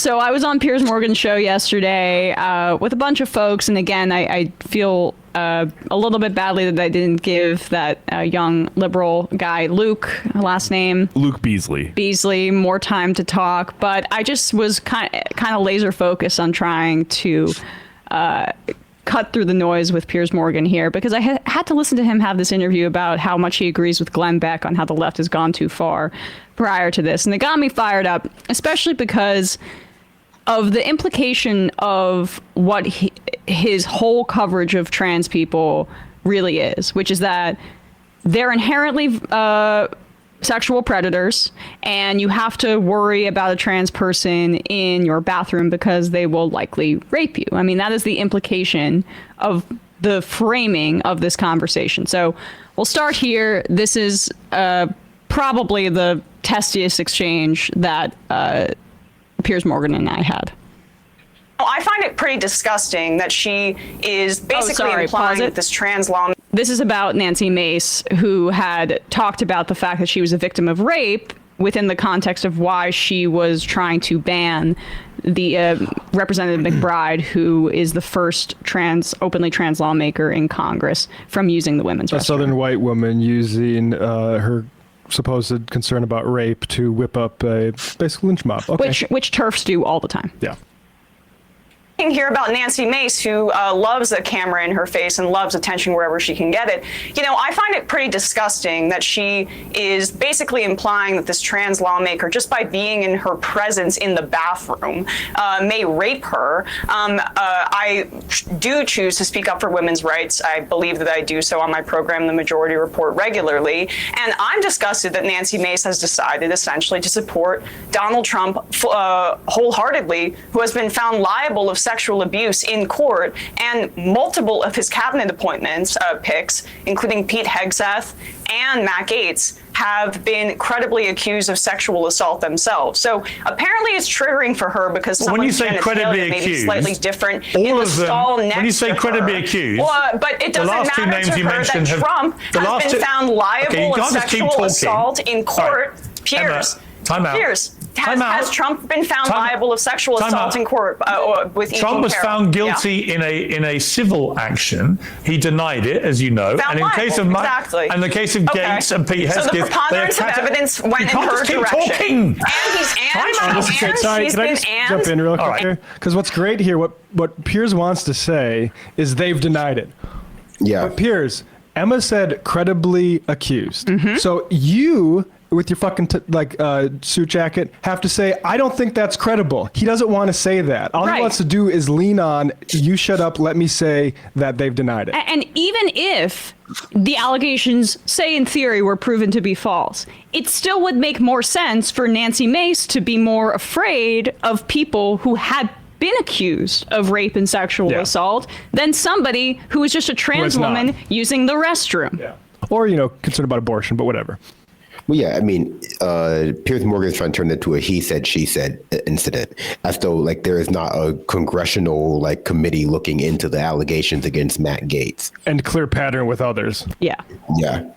So I was on Piers Morgan's show yesterday with a bunch of folks, and again, I feel a little bit badly that I didn't give that young liberal guy, Luke, last name? Luke Beasley, more time to talk, but I just was kind of laser focused on trying to cut through the noise with Piers Morgan here, because I had to listen to him have this interview about how much he agrees with Glenn Beck on how the left has gone too far prior to this. And it got me fired up, especially because of the implication of what his whole coverage of trans people really is, which is that they're inherently sexual predators, and you have to worry about a trans person in your bathroom because they will likely rape you. I mean, that is the implication of the framing of this conversation. So we'll start here. This is probably the testiest exchange that Piers Morgan and I had. I find it pretty disgusting that she is basically implying that this trans law... This is about Nancy Mace, who had talked about the fact that she was a victim of rape within the context of why she was trying to ban the Representative McBride, who is the first openly trans lawmaker in Congress, from using the women's restroom. A Southern white woman using her supposed concern about rape to whip up a basic lynch mob. Okay. Which TERFs do all the time. Yeah. Here about Nancy Mace, who loves a camera in her face and loves attention wherever she can get it. You know, I find it pretty disgusting that she is basically implying that this trans lawmaker, just by being in her presence in the bathroom, may rape her. I do choose to speak up for women's rights. I believe that I do so on my program, The Majority Report, regularly. And I'm disgusted that Nancy Mace has decided essentially to support Donald Trump wholeheartedly, who has been found liable of sexual abuse in court, and multiple of his cabinet appointments, picks, including Pete Hegseth and Matt Gaetz, have been credibly accused of sexual assault themselves. So apparently it's triggering for her because someone's genitalia may be slightly different in the stall next to her. When you say credibly accused, but it doesn't matter to her that Trump has been found liable of sexual assault in court. Piers, Piers, has Trump been found liable of sexual assault in court with Trump was found guilty in a civil action. He denied it, as you know. Found and in liable, case of exactly. in the case of Gaetz and Pete Hegseth, so the preponderance of evidence went in her direction. And she's been jump in real quick here? Because what's great here, what Piers wants to say is they've denied it. Yeah. But Piers, Emma said credibly accused. So you, with your fucking suit jacket, have to say, I don't think that's credible. He doesn't want to say that. All he wants to do is lean on, you shut up, let me say that they've denied it. And even if the allegations, say in theory, were proven to be false, it still would make more sense for Nancy Mace to be more afraid of people who had been accused of rape and sexual assault than somebody who was just a trans woman using the restroom. Yeah. Or, concerned about abortion, but whatever. Well, yeah, I mean, Piers Morgan is trying to turn it into a he said, she said incident, as though there is not a congressional committee looking into the allegations against Matt Gaetz. And clear pattern with others. Yeah. Yeah.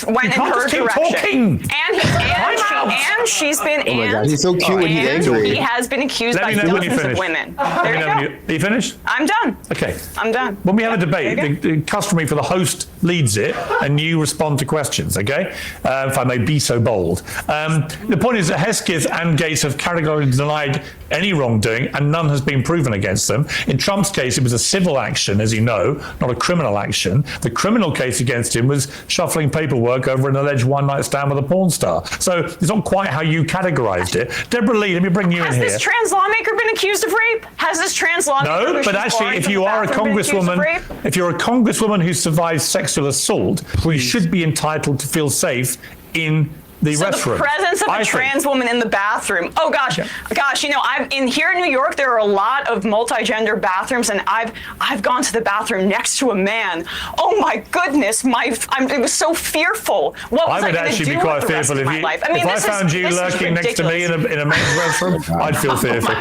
Went in her direction. And she's been. Oh my God, he's so cute when he's angry. He has been accused by dozens of women. There you go. Are you finished? I'm done. Okay. I'm done. When we have a debate, the customary for the host leads it, and you respond to questions. Okay, if I may be so bold. The point is that Hesketh and Gaetz have categorically denied any wrongdoing, and none has been proven against them. In Trump's case, it was a civil action, as you know, not a criminal action. The criminal case against him was shuffling paperwork over an alleged one-night stand with a porn star. So it's not quite how you categorized it. Deborah Lee, let me bring you in here. Has this trans lawmaker been accused of rape? Has this trans lawmaker? No, but actually, if you are a congresswoman, if you're a congresswoman who survives sexual assault, you should be entitled to feel safe in the restroom. The presence of a trans woman in the bathroom. Oh gosh, here in New York, there are a lot of multi-gender bathrooms, and I've gone to the bathroom next to a man. Oh my goodness, it was so fearful. What was I going to do with the rest of my life? If I found you lurking next to me in a men's restroom, I'd feel fearful.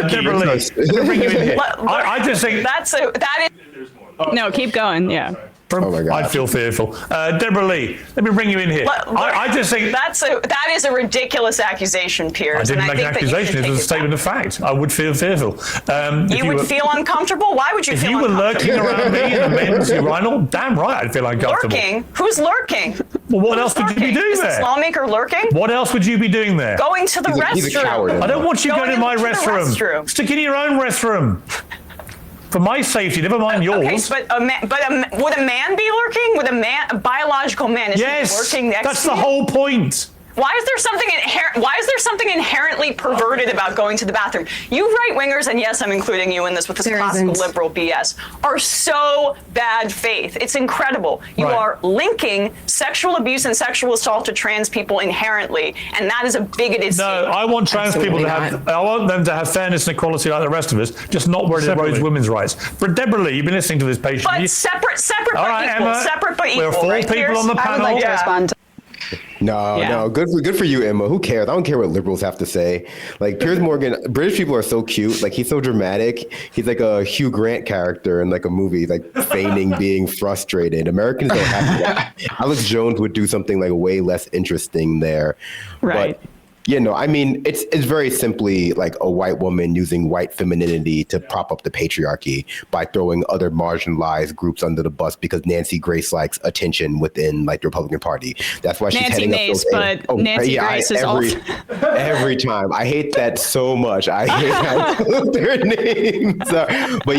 Deborah Lee, bring you in here. No, keep going. Yeah. Oh my God. I'd feel fearful. Deborah Lee, let me bring you in here. I just think that is a ridiculous accusation, Piers. I didn't make an accusation. It was a statement of fact. I would feel fearful. You would feel uncomfortable? Why would you feel uncomfortable? If you were lurking around me in the men's urinal, damn right I'd feel uncomfortable. Lurking? Who's lurking? Well, what else would you be doing is there? Is this lawmaker lurking? What else would you be doing there? Going to the restroom. He's a coward. I don't want you going in my restroom. Stick in your own restroom. For my safety, never mind yours. Okay, but would a man be lurking? Would a biological man, is he lurking next to you? That's the whole point. Why is there something inherently perverted about going to the bathroom? You right-wingers, and yes, I'm including you in this with this classical liberal BS, are so bad faith. It's incredible. You are linking sexual abuse and sexual assault to trans people inherently, and that is a bigoted statement. I want trans people to have, I want them to have fairness and equality like the rest of us, just not where it erodes women's rights. But Deborah Lee, you've been listening to this patiently. But separate All but right, equal. Emma, Separate but equal. We're 4 right, people Piers? on the panel. I would like to respond. No, good for you, Emma. Who cares? I don't care what liberals have to say. Like Piers Morgan, British people are so cute. Like he's so dramatic. He's like a Hugh Grant character in like a movie, like feigning being frustrated. Americans don't have that. Alex Jones would do something like way less interesting there. Right. But, I mean, it's very simply like a white woman using white femininity to prop up the patriarchy by throwing other marginalized groups under the bus because Nancy Grace likes attention within like the Republican Party. That's why she's Nancy heading Mace, up those. Nancy Grace is also every time. I hate that so much. I hate their names. But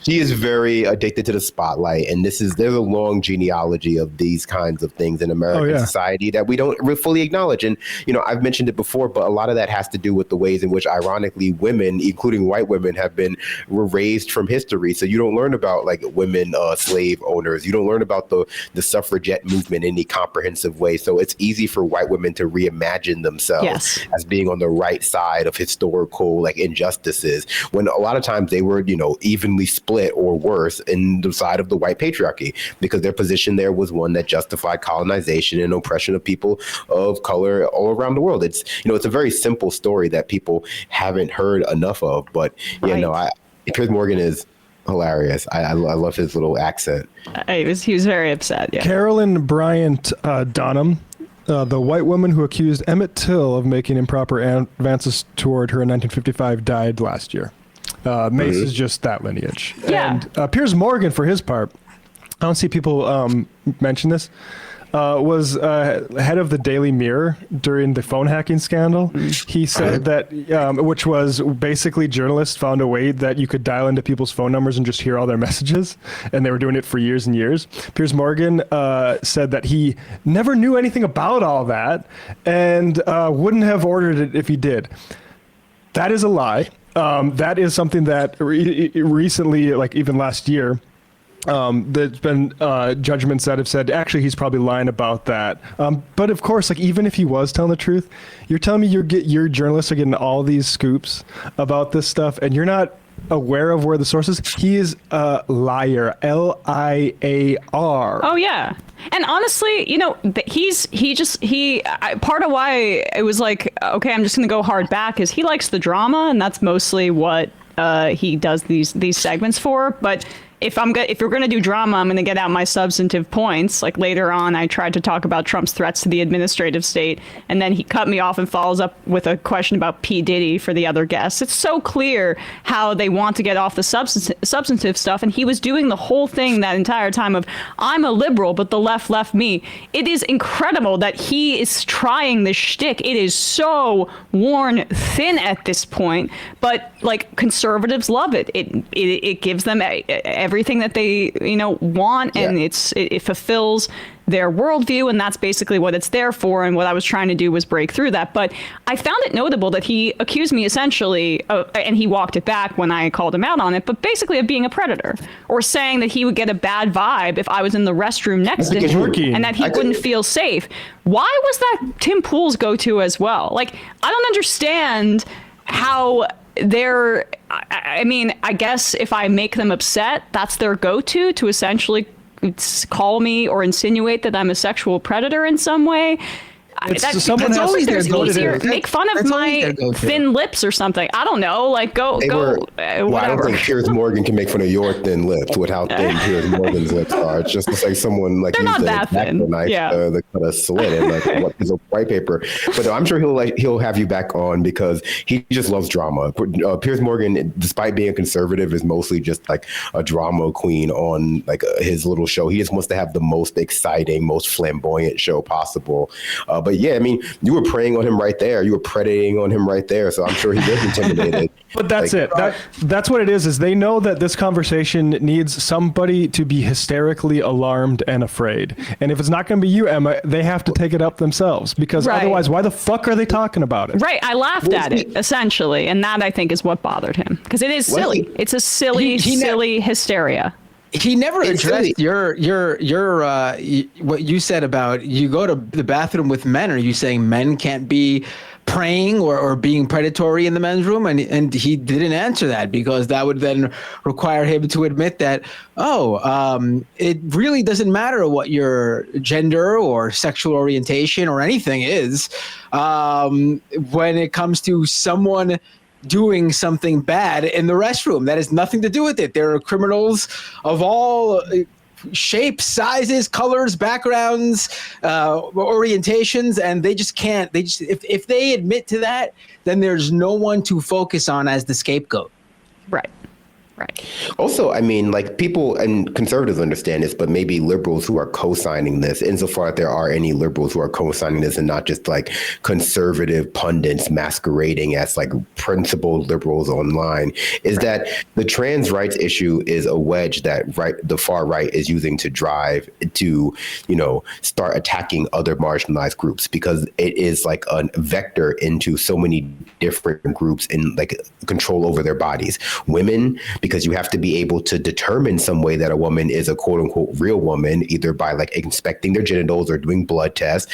she is very addicted to the spotlight, and there's a long genealogy of these kinds of things in American society that we don't fully acknowledge. And I've mentioned it before, but a lot of that has to do with the ways in which, ironically, women, including white women, were raised from history. So you don't learn about like women slave owners. You don't learn about the suffragette movement in any comprehensive way. So it's easy for white women to reimagine themselves as being on the right side of historical like injustices, when a lot of times they were, evenly split or worse in the side of the white patriarchy, because their position there was one that justified colonization and oppression of people of color all around the world. It's a very simple story that people haven't heard enough of. But Piers Morgan is hilarious. I love his little accent. He was very upset. Yeah. Carolyn Bryant Donham, the white woman who accused Emmett Till of making improper advances toward her in 1955, died last year. Mace is just that lineage. Yeah. And Piers Morgan, for his part, I don't see people mention this, was head of the Daily Mirror during the phone hacking scandal. He said that, which was basically journalists found a way that you could dial into people's phone numbers and just hear all their messages, and they were doing it for years and years. Piers Morgan said that he never knew anything about all that and wouldn't have ordered it if he did. That is a lie. That is something that recently, like even last year, there's been judgments that have said actually he's probably lying about that. But of course, like even if he was telling the truth, you're telling me your journalists are getting all these scoops about this stuff, and you're not aware of where the source is. He is a liar. Liar. Oh yeah. And honestly, part of why it was like, okay, I'm just going to go hard back is he likes the drama, and that's mostly what he does these segments for. But if you're going to do drama, I'm going to get out my substantive points. Like later on, I tried to talk about Trump's threats to the administrative state, and then he cut me off and follows up with a question about P. Diddy for the other guests. It's so clear how they want to get off the substantive stuff, and he was doing the whole thing that entire time of, I'm a liberal, but the left left me. It is incredible that he is trying this shtick. It is so worn thin at this point, but like conservatives love it. It gives them everything that they want, and it fulfills their worldview, and that's basically what it's there for. And what I was trying to do was break through that. But I found it notable that he accused me essentially, and he walked it back when I called him out on it, but basically of being a predator, or saying that he would get a bad vibe if I was in the restroom next to him, and that he wouldn't feel safe. Why was that Tim Pool's go-to as well? Like, I don't understand how I guess if I make them upset, that's their go-to to essentially call me or insinuate that I'm a sexual predator in some way. someone it's has always to their say what it easier. is. Make fun of That's always my their go-to. thin lips or something. I don't know. Like Well, I don't whatever. think Piers Morgan can make fun of your thin lips with how thin Piers Morgan's lips are. It's just like someone like They're used not an that thin. X-Acto knife Yeah. to cut a slit in like what piece of white paper. But I'm sure he'll have you back on because he just loves drama. Piers Morgan, despite being a conservative, is mostly just like a drama queen on like his little show. He just wants to have the most exciting, most flamboyant show possible. But yeah, I mean, you were preying on him right there. You were predating on him right there. So I'm sure he was intimidated. But that's it. That's what it is they know that this conversation needs somebody to be hysterically alarmed and afraid. And if it's not going to be you, Emma, they have to take it up themselves because Right. otherwise, why the fuck are they talking about it? Right, I laughed at it essentially, and that I think is what bothered him because it is silly. It's a silly, silly hysteria. He never It's addressed silly. what you said about you go to the bathroom with men. Are you saying men can't be praying or being predatory in the men's room? And he didn't answer that because that would then require him to admit that, it really doesn't matter what your gender or sexual orientation or anything is when it comes to someone doing something bad in the restroom. That has nothing to do with it. There are criminals of all shapes, sizes, colors, backgrounds, orientations, and they just can't. If they admit to that, then there's no one to focus on as the scapegoat. Right. Right. Also, I mean, like people and conservatives understand this, but maybe liberals who are co-signing this, insofar as there are any liberals who are co-signing this and not just like conservative pundits masquerading as like principled liberals online, is that the trans rights issue is a wedge that the far right is using to drive to, start attacking other marginalized groups because it is like a vector into so many different groups in like control over their bodies. Women, because you have to be able to determine some way that a woman is a quote unquote real woman, either by like inspecting their genitals or doing blood tests.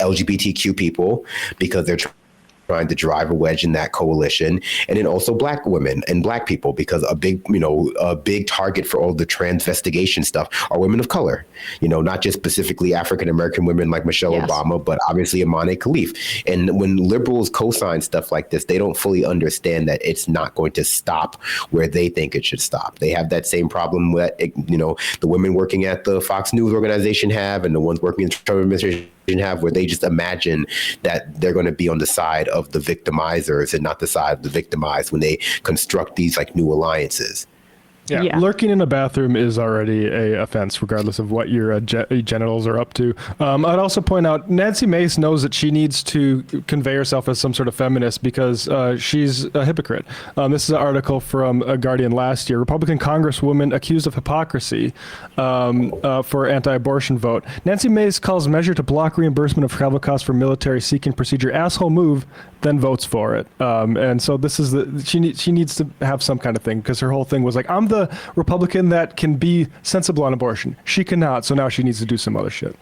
LGBTQ people, because they're trying to drive a wedge in that coalition, and then also Black women and Black people, because a big target for all the transvestigation stuff are women of color, not just specifically African American women like Michelle Obama, but obviously Imani Khalif. And when liberals co-sign stuff like this, they don't fully understand that it's not going to stop where they think it should stop. They have that same problem that the women working at the Fox News organization have, and the ones working in the Trump administration have, where they just imagine that they're going to be on the side of the victimizers and not the side of the victimized when they construct these like new alliances. Yeah. Lurking in a bathroom is already a offense, regardless of what your genitals are up to. I'd also point out Nancy Mace knows that she needs to convey herself as some sort of feminist because she's a hypocrite. This is an article from Guardian last year. Republican Congresswoman accused of hypocrisy for anti-abortion vote. Nancy Mace calls measure to block reimbursement of travel costs for military seeking procedure asshole move, then votes for it. And so this is she needs to have some kind of thing because her whole thing was like, I'm the Republican that can be sensible on abortion. She cannot, so now she needs to do some other shit.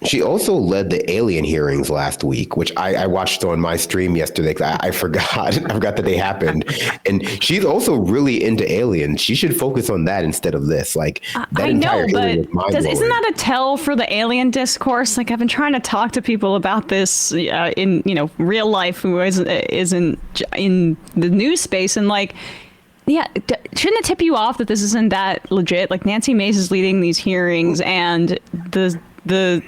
She also led the alien hearings last week, which I watched on my stream yesterday because I forgot that they happened. And she's also really into aliens. She should focus on that instead of this. Like that I entire know, hearing was but mind-blowing. isn't that a tell for the alien discourse? Like I've been trying to talk to people about this in real life who isn't in the news space, and like. Yeah, shouldn't it tip you off that this isn't that legit? Like Nancy Mace is leading these hearings, and you're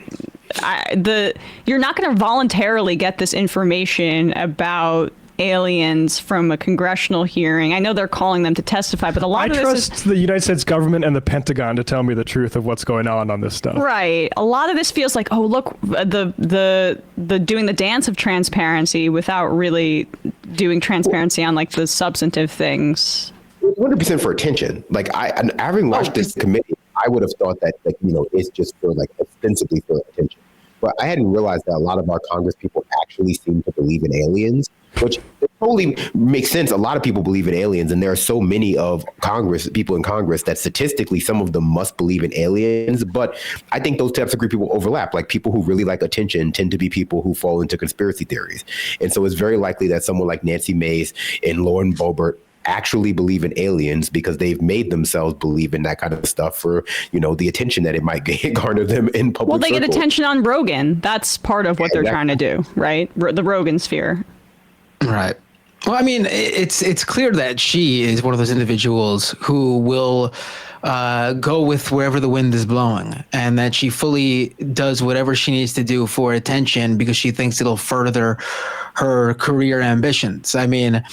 not going to voluntarily get this information about aliens from a congressional hearing. I know they're calling them to testify, but a lot of this trust the United States government and the Pentagon to tell me the truth of what's going on this stuff. Right. A lot of this feels like, oh, look, the doing the dance of transparency without really doing transparency on like the substantive things. 100% for attention. Like having watched this committee, I would have thought that it's just for like ostensibly for attention. But I hadn't realized that a lot of our Congress people actually seem to believe in aliens, which totally makes sense. A lot of people believe in aliens, and there are so many of people in Congress that statistically some of them must believe in aliens. But I think those types of group people overlap. Like people who really like attention tend to be people who fall into conspiracy theories. And so it's very likely that someone like Nancy Mace and Lauren Boebert actually believe in aliens because they've made themselves believe in that kind of stuff for, the attention that it might garner them in public. Well, they get circles. attention on Rogan. That's part of what they're trying to do, right? The Rogan sphere. Right. Well, I mean, it's clear that she is one of those individuals who will go with wherever the wind is blowing, and that she fully does whatever she needs to do for attention because she thinks it'll further her career ambitions. I mean,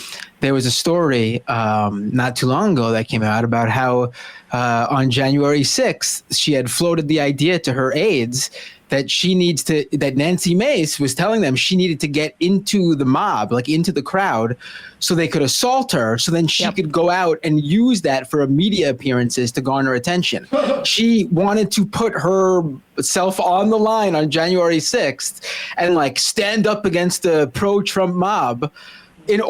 there was a story not too long ago that came out about how on January 6th, she had floated the idea to her aides that Nancy Mace was telling them she needed to get into the mob, like into the crowd, so they could assault her. So then she could go out and use that for media appearances to garner attention. She wanted to put herself on the line on January 6th and like stand up against the pro-Trump mob in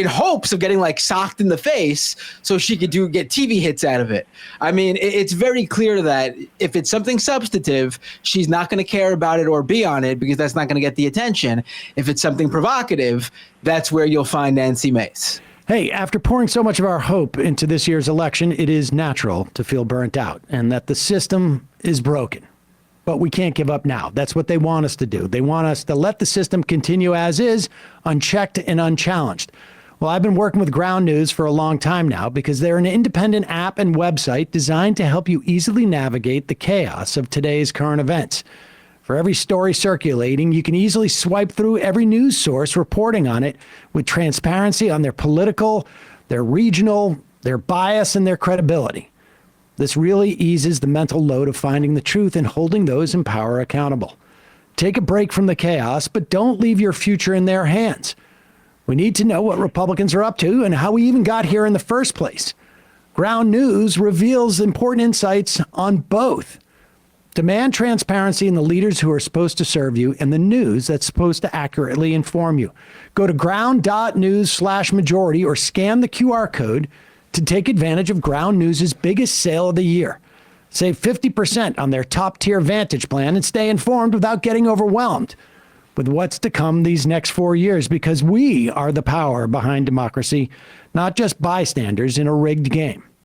hopes of getting like socked in the face so she could get TV hits out of it. I mean, it's very clear that if it's something substantive, she's not going to care about it or be on it because that's not going to get the attention. If it's something provocative, that's where you'll find Nancy Mace. Hey, after pouring so much of our hope into this year's election, it is natural to feel burnt out and that the system is broken. But we can't give up now. That's what they want us to do. They want us to let the system continue as is, unchecked and unchallenged. Well, I've been working with Ground News for a long time now because they're an independent app and website designed to help you easily navigate the chaos of today's current events. For every story circulating, you can easily swipe through every news source reporting on it with transparency on their political, their regional, their bias, and their credibility. This really eases the mental load of finding the truth and holding those in power accountable. Take a break from the chaos, but don't leave your future in their hands. We need to know what Republicans are up to and how we even got here in the first place. Ground News reveals important insights on both. Demand transparency in the leaders who are supposed to serve you and the news that's supposed to accurately inform you. Go to ground.news/majority or scan the QR code to take advantage of Ground News' biggest sale of the year. Save 50% on their top-tier Vantage plan and stay informed without getting overwhelmed with what's to come these next 4 years, because we are the power behind democracy, not just bystanders in a rigged game.